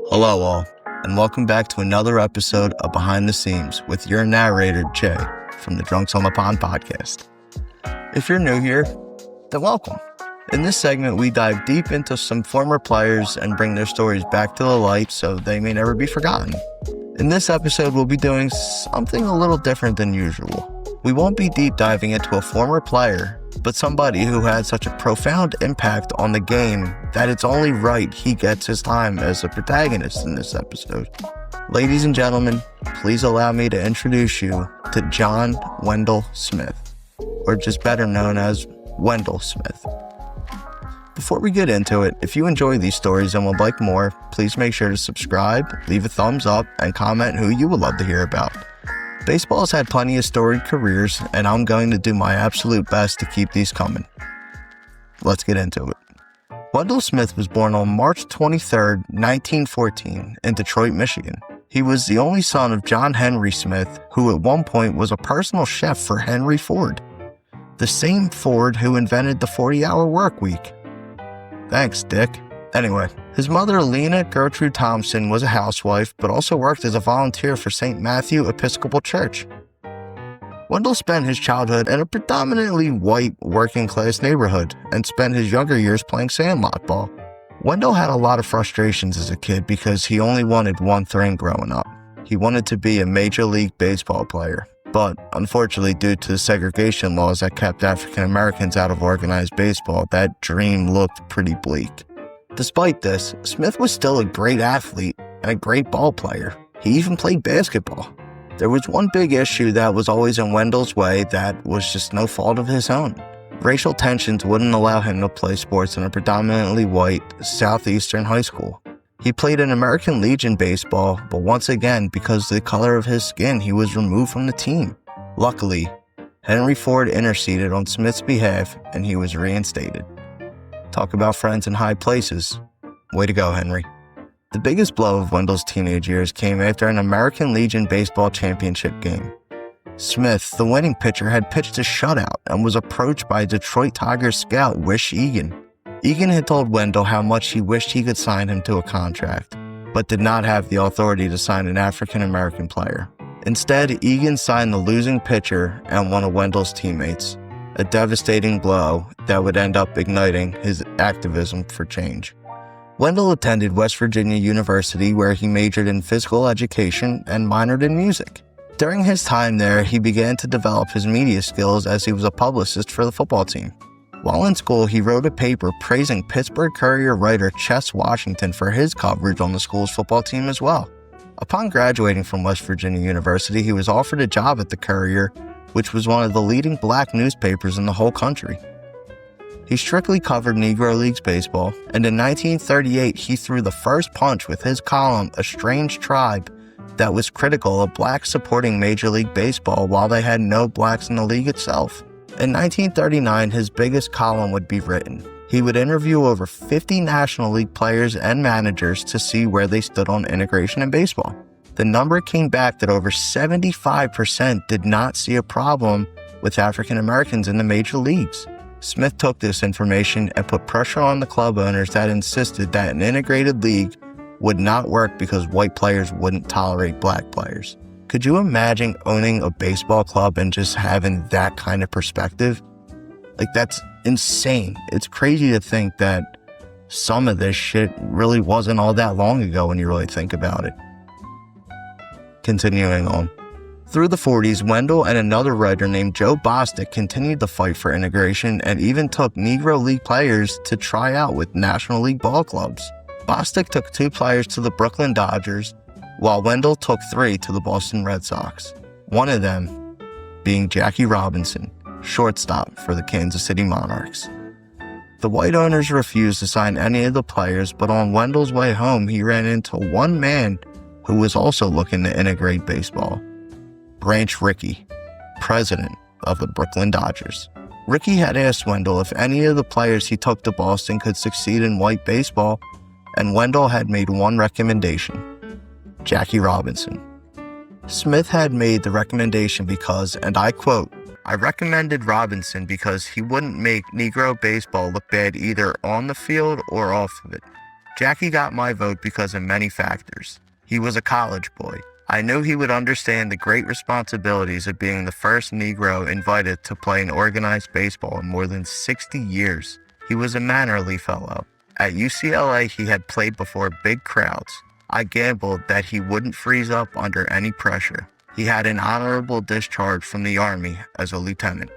Hello all, and welcome back to another episode of Behind the Scenes with your narrator, Jay, from the Drunks on the Pond podcast. If you're new here, then welcome. In this segment, we dive deep into some former players and bring their stories back to the light so they may never be forgotten. In this episode, we'll be doing something a little different than usual. We won't be deep diving into a former player, but somebody who had such a profound impact on the game that it's only right he gets his time as a protagonist in this episode. Ladies and gentlemen, please allow me to introduce you to John Wendell Smith, or just better known as Wendell Smith. Before we get into it, if you enjoy these stories and would like more, please make sure to subscribe, leave a thumbs up, and comment who you would love to hear about. Baseball has had plenty of storied careers, and I'm going to do my absolute best to keep these coming. Let's get into it. Wendell Smith was born on March 23, 1914, in Detroit, Michigan. He was the only son of John Henry Smith, who at one point was a personal chef for Henry Ford, the same Ford who invented the 40-hour work week. Thanks, Dick. Anyway, his mother, Lena Gertrude Thompson, was a housewife, but also worked as a volunteer for St. Matthew Episcopal Church. Wendell spent his childhood in a predominantly white working-class neighborhood and spent his younger years playing sandlot ball. Wendell had a lot of frustrations as a kid because he only wanted one thing growing up. He wanted to be a Major League Baseball player. But unfortunately, due to the segregation laws that kept African Americans out of organized baseball, that dream looked pretty bleak. Despite this, Smith was still a great athlete and a great ball player. He even played basketball. There was one big issue that was always in Wendell's way that was just no fault of his own. Racial tensions wouldn't allow him to play sports in a predominantly white southeastern high school. He played in American Legion baseball, but once again, because of the color of his skin, he was removed from the team. Luckily, Henry Ford interceded on Smith's behalf and he was reinstated. Talk about friends in high places. Way to go, Henry. The biggest blow of Wendell's teenage years came after an American Legion baseball championship game. Smith, the winning pitcher, had pitched a shutout and was approached by Detroit Tigers scout Wish Egan. Egan had told Wendell how much he wished he could sign him to a contract, but did not have the authority to sign an African-American player. Instead, Egan signed the losing pitcher and one of Wendell's teammates, a devastating blow that would end up igniting his activism for change. Wendell attended West Virginia University, where he majored in physical education and minored in music. During his time there, he began to develop his media skills as he was a publicist for the football team. While in school, he wrote a paper praising Pittsburgh Courier writer Chess Washington for his coverage on the school's football team as well. Upon graduating from West Virginia University, he was offered a job at the Courier, which was one of the leading black newspapers in the whole country. He strictly covered Negro Leagues baseball, and in 1938 he threw the first punch with his column, A Strange Tribe, that was critical of blacks supporting Major League Baseball while they had no blacks in the league itself. In 1939, his biggest column would be written. He would interview over 50 National League players and managers to see where they stood on integration in baseball. The number came back that over 75% did not see a problem with African Americans in the major leagues. Smith took this information and put pressure on the club owners that insisted that an integrated league would not work because white players wouldn't tolerate black players. Could you imagine owning a baseball club and just having that kind of perspective? That's insane. It's crazy to think that some of this shit really wasn't all that long ago when you really think about it. Continuing on. Through the 40s, Wendell and another writer named Joe Bostic continued the fight for integration and even took Negro League players to try out with National League ball clubs. Bostic took 2 players to the Brooklyn Dodgers, while Wendell took 3 to the Boston Red Sox, one of them being Jackie Robinson, shortstop for the Kansas City Monarchs. The white owners refused to sign any of the players, but on Wendell's way home, he ran into one man who was also looking to integrate baseball. Branch Rickey, president of the Brooklyn Dodgers. Rickey had asked Wendell if any of the players he took to Boston could succeed in white baseball, and Wendell had made one recommendation: Jackie Robinson. Smith had made the recommendation because, and I quote, "I recommended Robinson because he wouldn't make Negro baseball look bad either on the field or off of it. Jackie got my vote because of many factors. He was a college boy. I knew he would understand the great responsibilities of being the first Negro invited to play in organized baseball in more than 60 years. He was a mannerly fellow. At UCLA, he had played before big crowds. I gambled that he wouldn't freeze up under any pressure. He had an honorable discharge from the Army as a lieutenant.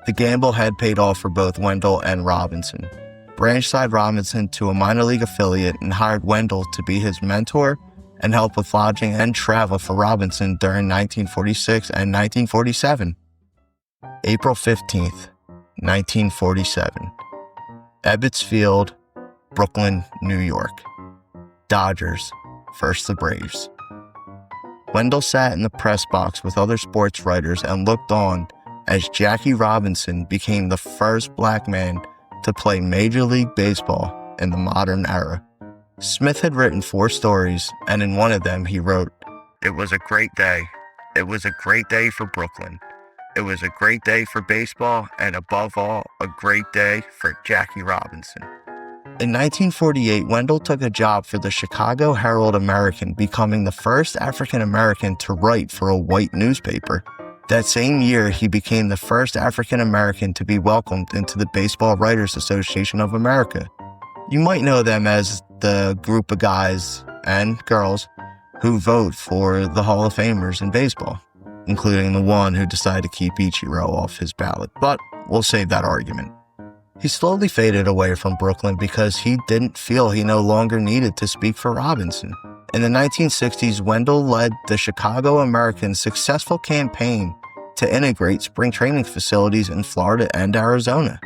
The gamble had paid off for both Wendell and Robinson. Branch signed Robinson to a minor league affiliate and hired Wendell to be his mentor and help with lodging and travel for Robinson during 1946 and 1947. April 15th, 1947. Ebbets Field, Brooklyn, New York. Dodgers versus the Braves. Wendell sat in the press box with other sports writers and looked on as Jackie Robinson became the first black man to play Major League Baseball in the modern era. Smith had written 4 stories, and in one of them he wrote, "It was a great day. It was a great day for Brooklyn. It was a great day for baseball, and above all, a great day for Jackie Robinson." In 1948, Wendell took a job for the Chicago Herald-American, becoming the first African-American to write for a white newspaper. That same year, he became the first African-American to be welcomed into the Baseball Writers Association of America. You might know them as the group of guys and girls who vote for the Hall of Famers in baseball, including the one who decided to keep Ichiro off his ballot, but we'll save that argument. He slowly faded away from Brooklyn because he didn't feel he no longer needed to speak for Robinson. In the 1960s, Wendell led the Chicago American's successful campaign to integrate spring training facilities in Florida and Arizona.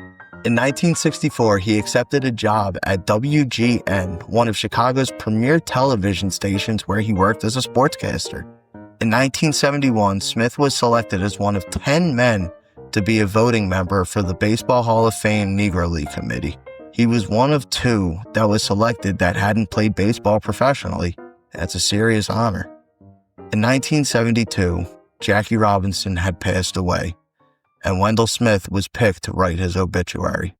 In 1964, he accepted a job at WGN, one of Chicago's premier television stations where he worked as a sportscaster. In 1971, Smith was selected as one of 10 men to be a voting member for the Baseball Hall of Fame Negro League Committee. He was one of 2 that was selected that hadn't played baseball professionally. That's a serious honor. In 1972, Jackie Robinson had passed away, and Wendell Smith was picked to write his obituary.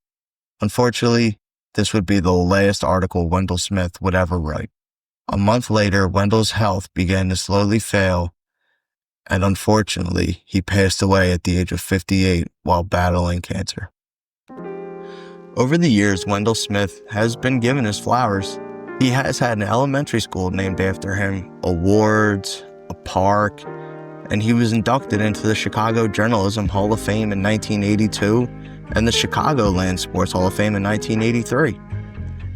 Unfortunately, this would be the last article Wendell Smith would ever write. A month later, Wendell's health began to slowly fail, and unfortunately, he passed away at the age of 58 while battling cancer. Over the years, Wendell Smith has been given his flowers. He has had an elementary school named after him, awards, a park, and he was inducted into the Chicago Journalism Hall of Fame in 1982 and the Chicagoland Sports Hall of Fame in 1983.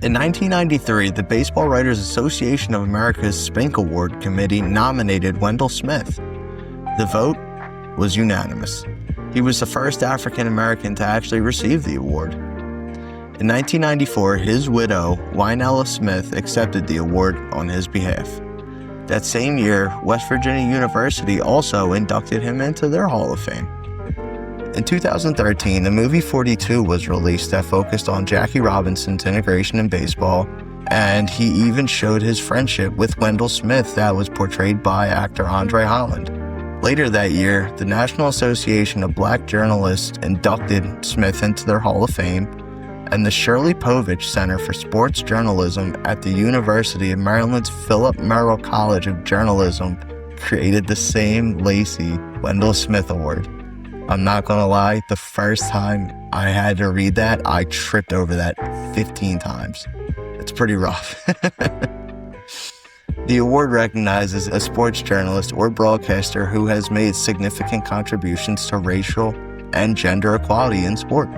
In 1993, the Baseball Writers Association of America's Spink Award Committee nominated Wendell Smith. The vote was unanimous. He was the first African American to actually receive the award. In 1994, his widow, Wynella Smith, accepted the award on his behalf. That same year, West Virginia University also inducted him into their Hall of Fame. In 2013, the movie 42 was released that focused on Jackie Robinson's integration in baseball, and he even showed his friendship with Wendell Smith that was portrayed by actor Andre Holland. Later that year, the National Association of Black Journalists inducted Smith into their Hall of Fame, and the Shirley Povich Center for Sports Journalism at the University of Maryland's Philip Merrill College of Journalism created the same Lacey Wendell Smith Award. I'm not gonna lie, the first time I had to read that, I tripped over that 15 times. It's pretty rough. The award recognizes a sports journalist or broadcaster who has made significant contributions to racial and gender equality in sport.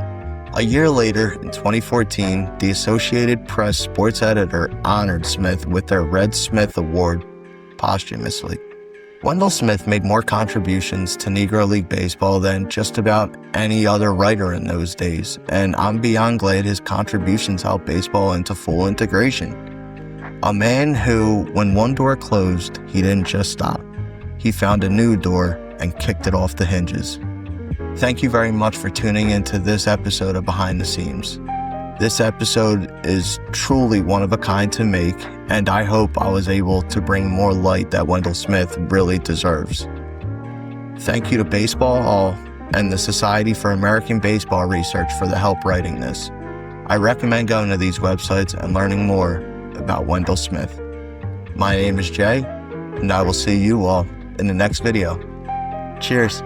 A year later, in 2014, the Associated Press sports editor honored Smith with their Red Smith Award posthumously. Wendell Smith made more contributions to Negro League Baseball than just about any other writer in those days, and I'm beyond glad his contributions helped baseball into full integration. A man who, when one door closed, he didn't just stop. He found a new door and kicked it off the hinges. Thank you very much for tuning into this episode of Behind the Seams. This episode is truly one of a kind to make, and I hope I was able to bring more light that Wendell Smith really deserves. Thank you to Baseball Hall and the Society for American Baseball Research for the help writing this. I recommend going to these websites and learning more about Wendell Smith. My name is Jay, and I will see you all in the next video. Cheers.